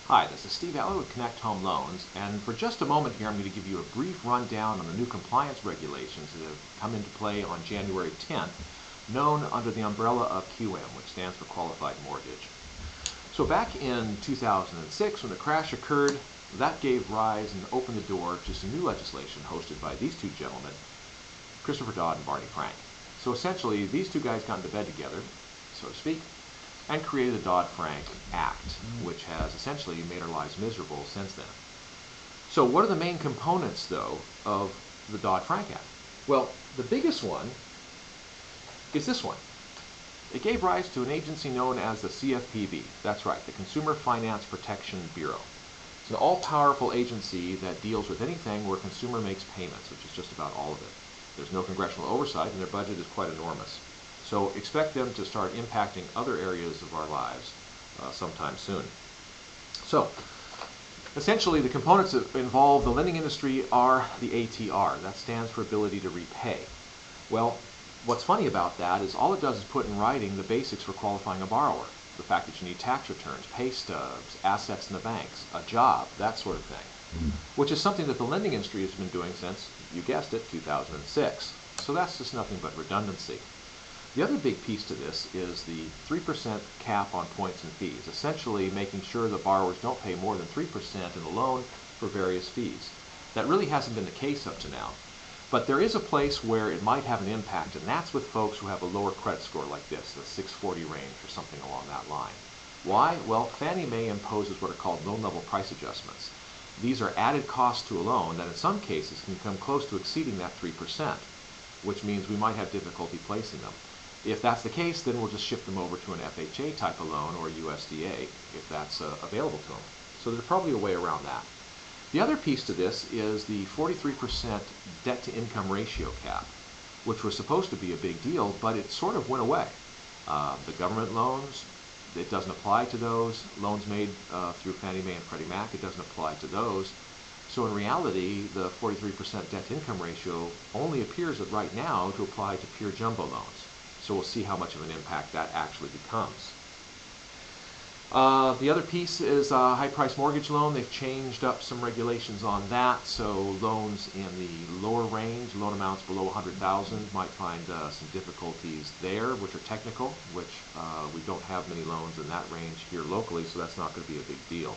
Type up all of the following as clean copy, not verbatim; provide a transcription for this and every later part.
Hi, this is Steve Allen with Connect Home Loans, and for just a moment here I'm going to give you a brief rundown on the new compliance regulations that have come into play on January 10th, known under the umbrella of QM, which stands for Qualified Mortgage. So back in 2006, when the crash occurred, that gave rise and opened the door to some new legislation hosted by these two gentlemen, Christopher Dodd and Barney Frank. So essentially, these two guys got into bed together, so to speak, and created the Dodd-Frank Act, which has essentially made our lives miserable since then. So what are the main components, though, of the Dodd-Frank Act? Well, the biggest one is this one. It gave rise to an agency known as the CFPB. That's right, the Consumer Finance Protection Bureau. It's an all-powerful agency that deals with anything where a consumer makes payments, which is just about all of it. There's no congressional oversight, and their budget is quite enormous. So expect them to start impacting other areas of our lives sometime soon. So essentially the components that involve the lending industry are the ATR. That stands for ability to repay. Well, what's funny about that is all it does is put in writing the basics for qualifying a borrower. The fact that you need tax returns, pay stubs, assets in the banks, a job, that sort of thing, which is something that the lending industry has been doing since, you guessed it, 2006. So that's just nothing but redundancy. The other big piece to this is the 3% cap on points and fees, essentially making sure that borrowers don't pay more than 3% in the loan for various fees. That really hasn't been the case up to now. But there is a place where it might have an impact, and that's with folks who have a lower credit score like this, the 640 range or something along that line. Why? Well, Fannie Mae imposes what are called loan-level price adjustments. These are added costs to a loan that in some cases can come close to exceeding that 3%, which means we might have difficulty placing them. If that's the case, then we'll just shift them over to an FHA type of loan or USDA if that's available to them. So there's probably a way around that. The other piece to this is the 43% debt-to-income ratio cap, which was supposed to be a big deal, but it sort of went away. The government loans, it doesn't apply to those. Loans made through Fannie Mae and Freddie Mac, it doesn't apply to those. So in reality, the 43% debt-to-income ratio only appears right now to apply to pure jumbo loans. So we'll see how much of an impact that actually becomes. The other piece is a high-price mortgage loan. They've changed up some regulations on that, so loans in the lower range, loan amounts below $100,000, might find some difficulties there, which are technical, which we don't have many loans in that range here locally, so that's not going to be a big deal.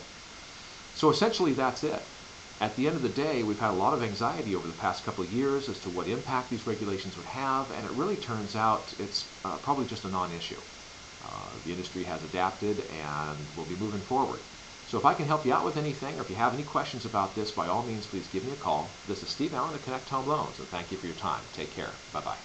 So essentially that's it. At the end of the day, we've had a lot of anxiety over the past couple of years as to what impact these regulations would have, and it really turns out it's probably just a non-issue. The industry has adapted and will be moving forward. So if I can help you out with anything, or if you have any questions about this, by all means, please give me a call. This is Steve Allen at Connect Home Loans, and thank you for your time. Take care. Bye-bye.